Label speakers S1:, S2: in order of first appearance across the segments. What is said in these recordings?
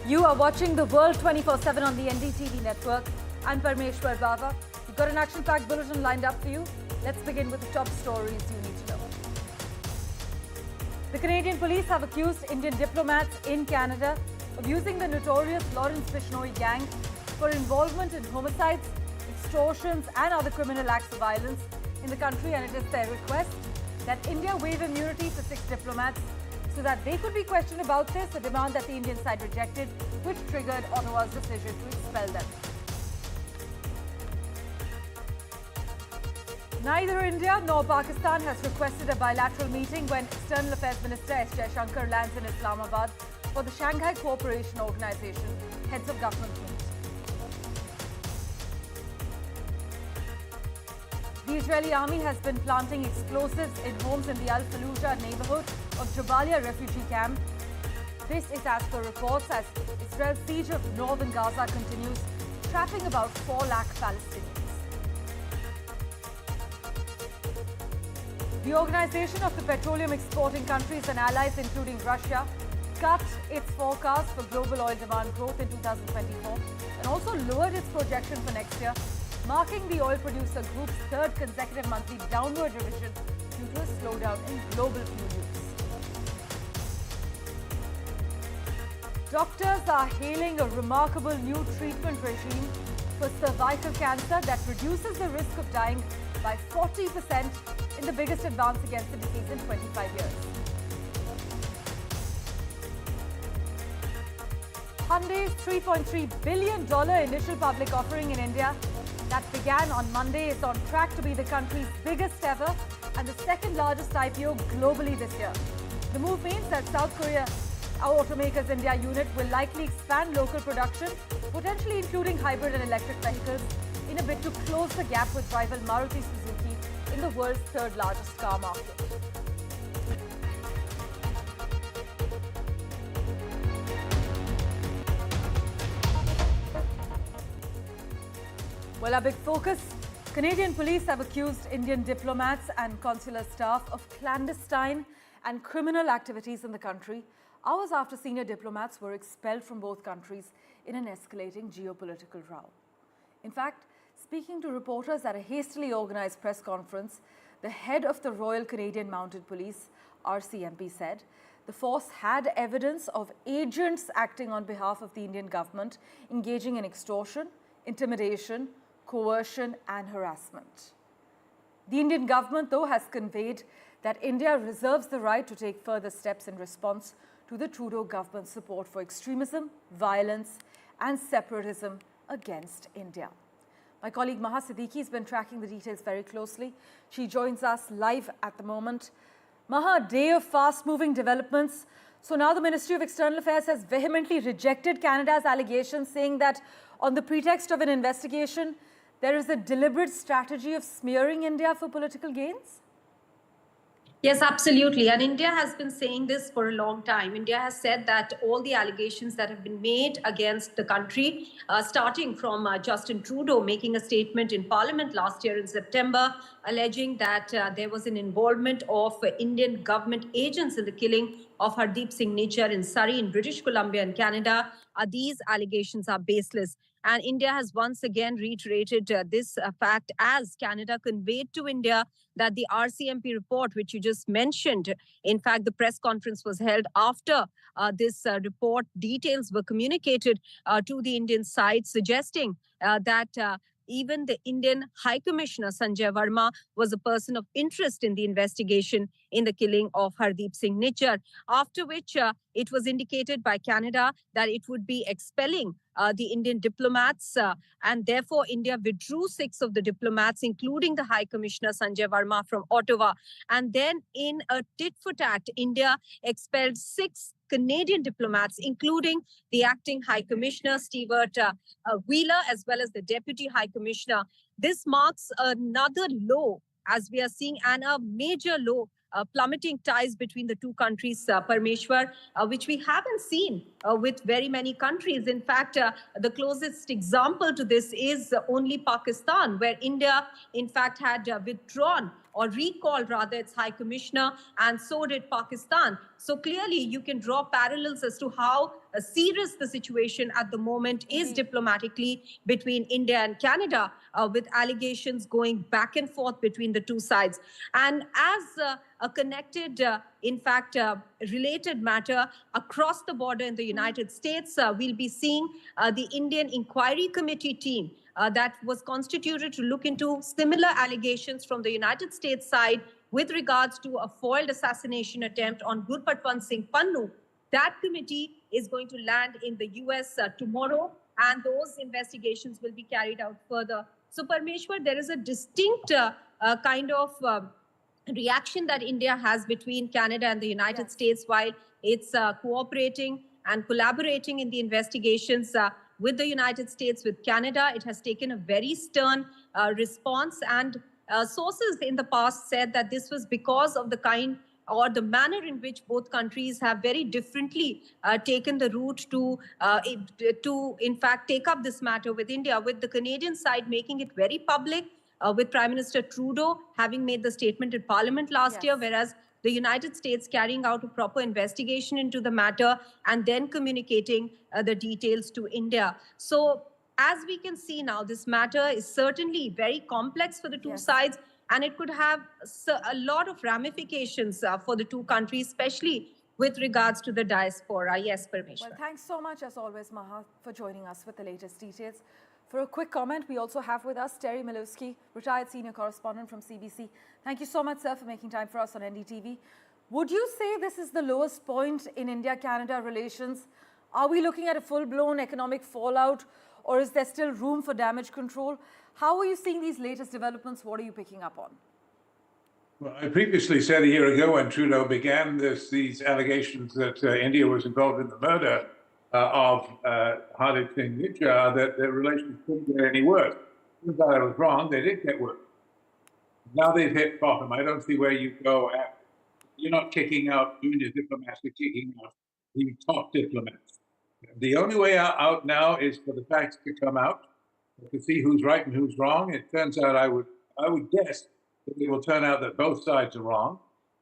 S1: You are watching the world 24/7 on the NDTV network. I'm Parmeshwar Bawa. We've got an action-packed bulletin lined up for you. Let's begin with the top stories you need to know. The Canadian police have accused Indian diplomats in Canada of using the notorious Lawrence Bishnoi gang for involvement in homicides, extortions and other criminal acts of violence in the country, and it is their request that India waive immunity for 6 diplomats so that they could be questioned about this, a demand that the Indian side rejected, which triggered Ottawa's decision to expel them. Neither India nor Pakistan has requested a bilateral meeting when External Affairs Minister S. Jaishankar lands in Islamabad for the Shanghai Cooperation Organization heads of government meet. The Israeli army has been planting explosives in homes in the Al Fallujah neighborhood of Jabalia refugee camp. This is as per reports as Israel's siege of northern Gaza continues, trapping about 4 lakh Palestinians. The Organization of the Petroleum Exporting Countries and Allies, including Russia, cut its forecast for global oil demand growth in 2024 and also lowered its projection for next year, marking the oil producer group's 3rd consecutive monthly downward revision due to a slowdown in global fuel use. Doctors are hailing a remarkable new treatment regime for cervical cancer that reduces the risk of dying by 40% in the biggest advance against the disease in 25 years. Hyundai's $3.3 billion initial public offering in India that began on Monday is on track to be the country's biggest ever and the 2nd largest IPO globally this year. The move means that South Korea, our automaker's India unit, will likely expand local production, potentially including hybrid and electric vehicles, in a bid to close the gap with rival Maruti Suzuki in the world's 3rd largest car market. Well, our big focus, Canadian police have accused Indian diplomats and consular staff of clandestine and criminal activities in the country, hours after senior diplomats were expelled from both countries in an escalating geopolitical row. In fact, speaking to reporters at a hastily organized press conference, the head of the Royal Canadian Mounted Police, RCMP, said the force had evidence of agents acting on behalf of the Indian government engaging in extortion, intimidation, coercion and harassment. The Indian government, though, has conveyed that India reserves the right to take further steps in response to the Trudeau government's support for extremism, violence and separatism against India. My colleague Maha Siddiqui has been tracking the details very closely. She joins us live at the moment. Maha, a day of fast-moving developments. So now the Ministry of External Affairs has vehemently rejected Canada's allegations, saying that on the pretext of an investigation, there is a deliberate strategy of smearing India for political gains?
S2: Yes, absolutely. And India has been saying this for a long time. India has said that all the allegations that have been made against the country, starting from Justin Trudeau making a statement in Parliament last year in September, alleging that there was an involvement of Indian government agents in the killing of Hardeep Singh Nijjar in Surrey in British Columbia and Canada, these allegations are baseless. And India has once again reiterated this fact as Canada conveyed to India that the RCMP report, which you just mentioned, in fact, the press conference was held after this report details were communicated to the Indian side, suggesting that even the Indian High Commissioner Sanjay Verma was a person of interest in the investigation in the killing of Hardeep Singh Nijjar, after which it was indicated by Canada that it would be expelling the Indian diplomats, and therefore India withdrew 6 of the diplomats, including the High Commissioner Sanjay Verma from Ottawa. And then in a tit-for-tat, India expelled 6 Canadian diplomats, including the acting High Commissioner, Stewart Wheeler, as well as the Deputy High Commissioner. This marks another low, as we are seeing, and a major low, plummeting ties between the two countries, Parmeshwar, which we haven't seen with very many countries. In fact, the closest example to this is only Pakistan, where India, in fact, had withdrawn or recalled rather its High Commissioner, and so did Pakistan. So clearly you can draw parallels as to how serious the situation at the moment is diplomatically between India and Canada, with allegations going back and forth between the two sides. And as a connected, in fact, related matter across the border in the United States, we'll be seeing the Indian Inquiry Committee team that was constituted to look into similar allegations from the United States side with regards to a foiled assassination attempt on Gurpatwant Singh Pannu. That committee is going to land in the US tomorrow, and those investigations will be carried out further. So, Parmeshwar, there is a distinct kind of reaction that India has between Canada and the United States while it's cooperating and collaborating in the investigations with the United States, with Canada. It has taken a very stern response, and sources in the past said that this was because of the kind or the manner in which both countries have very differently taken the route to in fact, take up this matter with India, with the Canadian side making it very public, with Prime Minister Trudeau having made the statement in Parliament last year, whereas the United States carrying out a proper investigation into the matter and then communicating the details to India. So as we can see now, this matter is certainly very complex for the two sides, and it could have a lot of ramifications for the two countries, especially with regards to the diaspora. Yes, Parmeshwar.
S1: Well, thanks so much, as always, Maha, for joining us with the latest details. For a quick comment, we also have with us Terry Milewski, retired senior correspondent from CBC. Thank you so much, sir, for making time for us on NDTV. Would you say this is the lowest point in India-Canada relations? Are we looking at a full-blown economic fallout, or is there still room for damage control? How are you seeing these latest developments? What are you picking up on?
S3: Well, I previously said a year ago when Trudeau began these allegations that India was involved in the murder of Hardeep Singh Nijjar, that their relations couldn't get any worse. Turns out I was wrong. They did get worse. Now they've hit bottom. I don't see where you go after. You're not kicking out junior diplomats, you're kicking out the top diplomats. The only way out now is for the facts to come out, to see who's right and who's wrong. It turns out I would guess that it will turn out that both sides are wrong.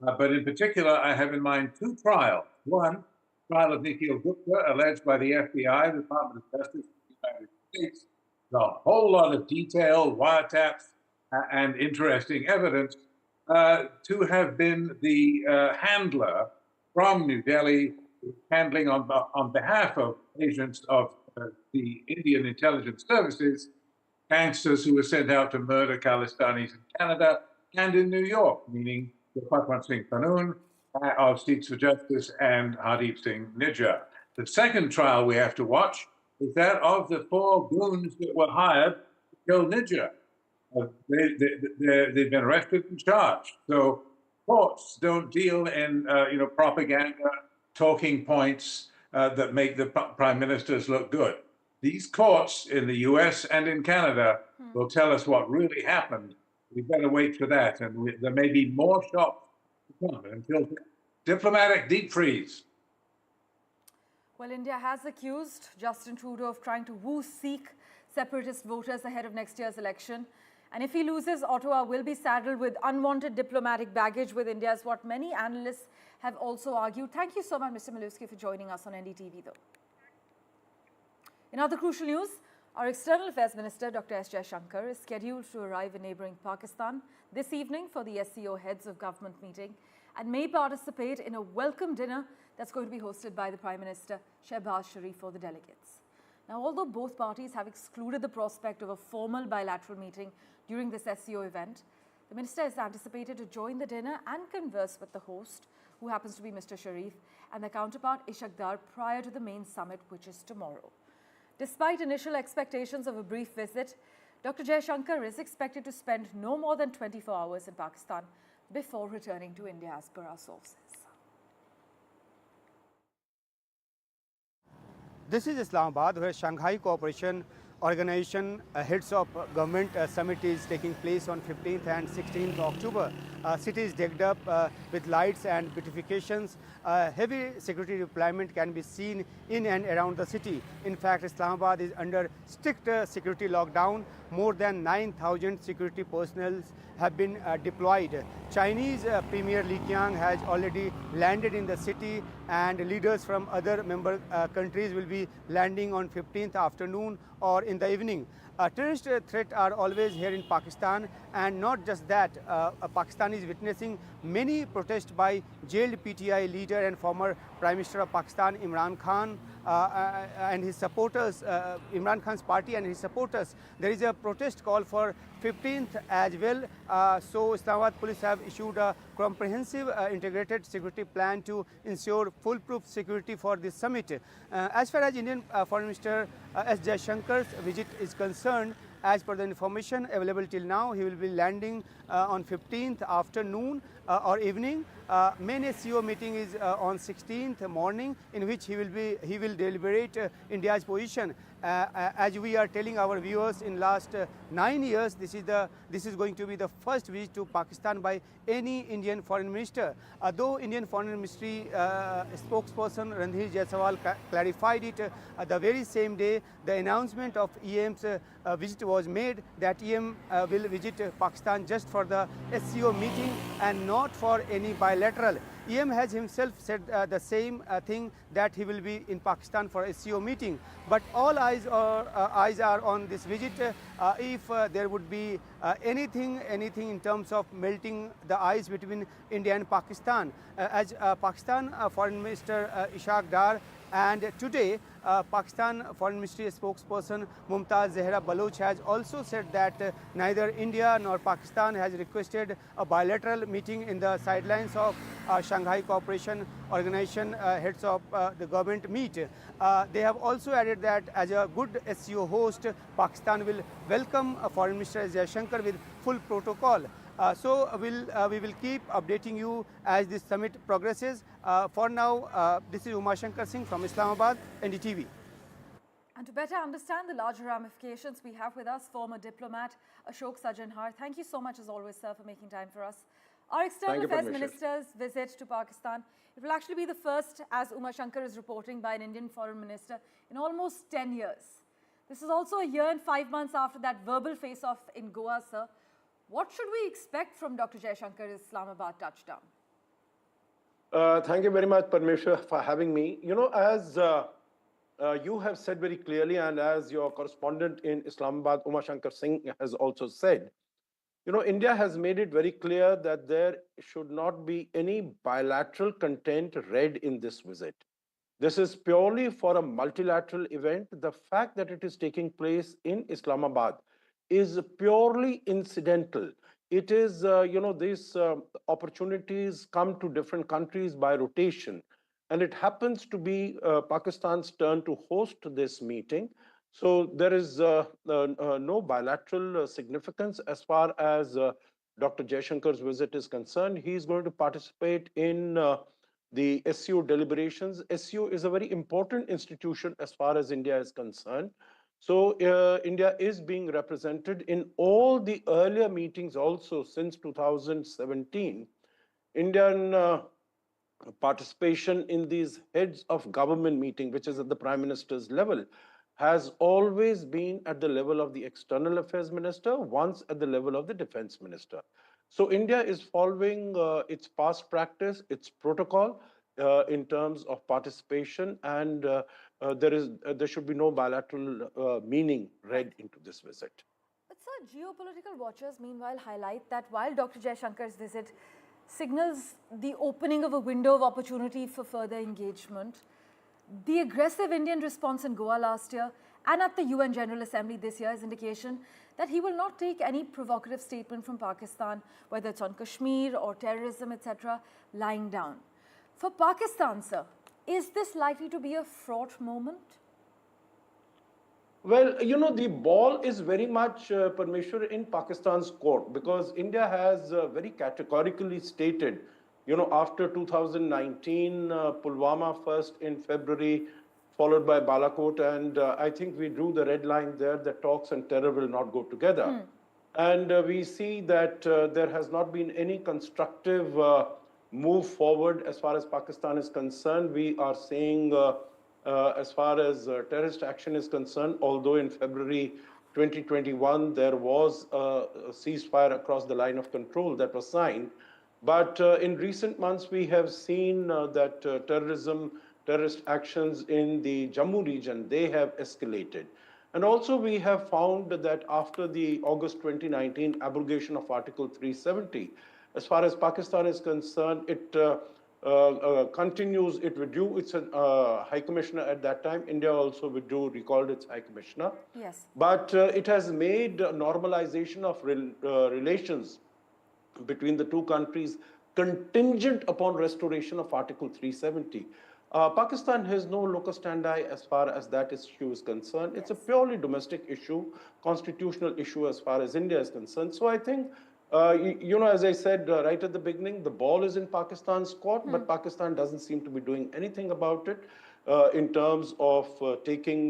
S3: But in particular, I have in mind two trials. One, trial of Nikhil Gupta, alleged by the FBI, the Department of Justice of the United States. A whole lot of detailed wiretaps and interesting evidence to have been the handler from New Delhi, handling on behalf of agents of the Indian intelligence services, gangsters who were sent out to murder Khalistanis in Canada and in New York, meaning Gurpatwant Singh Pannu of Seats for Justice and Hardeep Singh Nijjar. The second trial we have to watch is that of the four goons that were hired to kill Nijjar. They've been arrested and charged. So courts don't deal in propaganda, talking points that make the prime ministers look good. These courts in the US and in Canada will tell us what really happened. We better wait for that, and there may be more shocks to come until diplomatic deep freeze.
S1: Well, India has accused Justin Trudeau of trying to woo Sikh separatist voters ahead of next year's election. And if he loses, Ottawa will be saddled with unwanted diplomatic baggage with India, is what many analysts have also argued. Thank you so much, Mr. Milewski, for joining us on NDTV, though. In other crucial news, our External Affairs Minister, Dr. S. Jaishankar, is scheduled to arrive in neighbouring Pakistan this evening for the SCO Heads of Government meeting and may participate in a welcome dinner that's going to be hosted by the Prime Minister, Shehbaz Sharif, for the delegates. Now, although both parties have excluded the prospect of a formal bilateral meeting during this SCO event, the minister is anticipated to join the dinner and converse with the host, who happens to be Mr. Sharif, and their counterpart Ishaq Dar prior to the main summit, which is tomorrow. Despite initial expectations of a brief visit, Dr. Jaishankar is expected to spend no more than 24 hours in Pakistan before returning to India, as per our sources.
S4: This is Islamabad, where Shanghai Cooperation organization heads of government summit is taking place on 15th and 16th October. City is decked up with lights and beautifications. Heavy security deployment can be seen in and around the city. In fact, Islamabad is under strict security lockdown. More than 9,000 security personnel have been deployed. Chinese Premier Li Qiang has already landed in the city, and leaders from other member countries will be landing on 15th afternoon or in the evening. Terrorist threats are always here in Pakistan, and not just that, Pakistan is witnessing many protests by jailed PTI leader and former Prime Minister of Pakistan Imran Khan and his supporters, Imran Khan's party and his supporters. There is a protest call for 15th as well. So Islamabad police have issued a comprehensive integrated security plan to ensure foolproof security for this summit. As far as Indian Foreign Minister S. Jaishankar's visit is concerned, as per the information available till now, he will be landing on 15th afternoon or evening. Main SCO meeting is on 16th morning, in which he will deliberate India's position. As we are telling our viewers, in last 9 years, this is going to be the first visit to Pakistan by any Indian foreign minister. Though Indian Foreign Ministry spokesperson Randhir Jaiswal clarified it the very same day the announcement of EM's visit was made, that EM will visit Pakistan just for the SCO meeting and not for any bilateral. EM has himself said the same thing, that he will be in Pakistan for a SCO meeting. But all eyes are on this visit. If there would be anything in terms of melting the ice between India and Pakistan. As Pakistan Foreign Minister Ishaq Dar, and today Pakistan Foreign Ministry spokesperson Mumtaz Zahra Baloch has also said that neither India nor Pakistan has requested a bilateral meeting in the sidelines of Shanghai Cooperation Organization heads of the government meet. They have also added that as a good SCO host, Pakistan will welcome Foreign Minister Jaishankar with full protocol. So we will keep updating you as this summit progresses. For now, this is Umashankar Singh from Islamabad, NDTV.
S1: And to better understand the larger ramifications, we have with us former diplomat Ashok Sajanhar. Thank you so much, as always, sir, for making time for us. Our External Affairs Minister's visit to Pakistan, it will actually be the first, as Umashankar is reporting, by an Indian foreign minister in almost 10 years. This is also a year and 5 months after that verbal face-off in Goa, sir. What should we expect from Dr. Jaishankar's Islamabad touchdown?
S5: Thank you very much, Parmeshwar, for having me. You know, as you have said very clearly, and as your correspondent in Islamabad, Umashankar Singh, has also said, you know, India has made it very clear that there should not be any bilateral content read in this visit. This is purely for a multilateral event. The fact that it is taking place in Islamabad is purely incidental. It is, you know, these opportunities come to different countries by rotation. And it happens to be Pakistan's turn to host this meeting. So there is no bilateral significance as far as Dr. Jaishankar's visit is concerned. He is going to participate in the SCO deliberations. SCO is a very important institution as far as India is concerned. So India is being represented in all the earlier meetings also since 2017. Indian participation in these heads of government meeting, which is at the Prime Minister's level, has always been at the level of the External Affairs Minister, once at the level of the Defense Minister. So India is following its past practice, its protocol in terms of participation, and there should be no bilateral meaning read into this visit.
S1: But sir, geopolitical watchers meanwhile highlight that while Dr. Jaishankar's visit signals the opening of a window of opportunity for further engagement, the aggressive Indian response in Goa last year and at the UN General Assembly this year is indication that he will not take any provocative statement from Pakistan, whether it's on Kashmir or terrorism, etc., lying down. For Pakistan, sir, is this likely to be a fraught moment?
S5: Well, you know, the ball is very much, Parmeshwar, in Pakistan's court, because India has very categorically stated, you know, after 2019, Pulwama first in February, followed by Balakot. And I think we drew the red line there that talks and terror will not go together. And we see that there has not been any constructive move forward as far as Pakistan is concerned. We are seeing, as far as terrorist action is concerned, although in February 2021 there was a ceasefire across the line of control that was signed. But in recent months, we have seen that terrorist actions in the Jammu region, they have escalated. And also we have found that after the August 2019 abrogation of Article 370, as far as Pakistan is concerned, it continues, it withdrew its High Commissioner at that time. India also recalled its High Commissioner.
S1: Yes.
S5: But it has made normalization of relations between the two countries contingent upon restoration of Article 370. Pakistan has no locus standi as far as that issue is concerned. It's a purely domestic issue, constitutional issue as far as India is concerned. So I think, as I said right at the beginning, the ball is in Pakistan's court, but Pakistan doesn't seem to be doing anything about it in terms of taking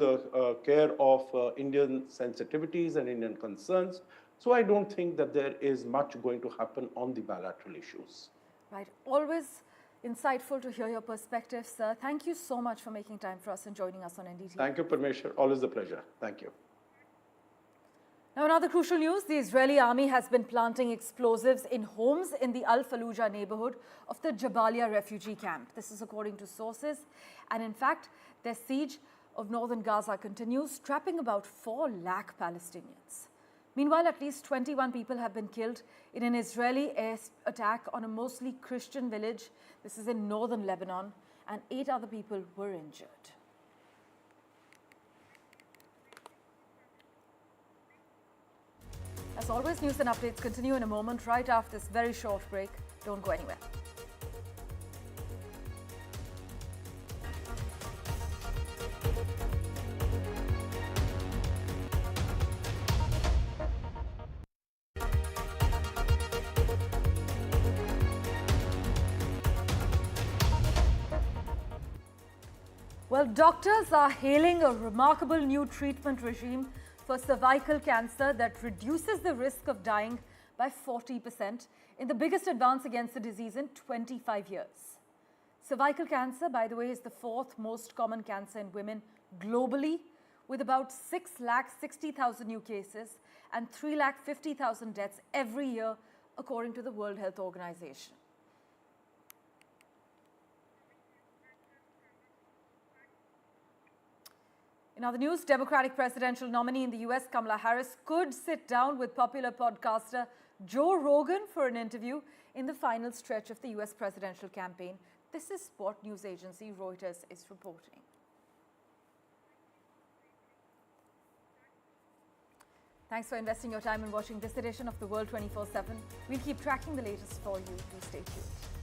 S5: care of Indian sensitivities and Indian concerns. So I don't think that there is much going to happen on the bilateral issues.
S1: Right. Always insightful to hear your perspective, sir. Thank you so much for making time for us and joining us on NDTV.
S5: Thank you, Parmeshwar. Always a pleasure. Thank you.
S1: Now, another crucial news, the Israeli army has been planting explosives in homes in the Al-Fallujah neighborhood of the Jabalia refugee camp. This is according to sources. And in fact, their siege of northern Gaza continues, trapping about 4 lakh Palestinians. Meanwhile, at least 21 people have been killed in an Israeli air attack on a mostly Christian village. This is in northern Lebanon, and 8 other people were injured. As always, news and updates continue in a moment right after this very short break. Don't go anywhere. Well, doctors are hailing a remarkable new treatment regime for cervical cancer that reduces the risk of dying by 40% in the biggest advance against the disease in 25 years. Cervical cancer, by the way, is the 4th most common cancer in women globally, with about 6,60,000 new cases and 3,50,000 deaths every year, according to the World Health Organization. In other news, Democratic presidential nominee in the US, Kamala Harris, could sit down with popular podcaster Joe Rogan for an interview in the final stretch of the US presidential campaign. This is what news agency Reuters is reporting. Thanks for investing your time in watching this edition of The World 24/7. We'll keep tracking the latest for you. Do stay tuned.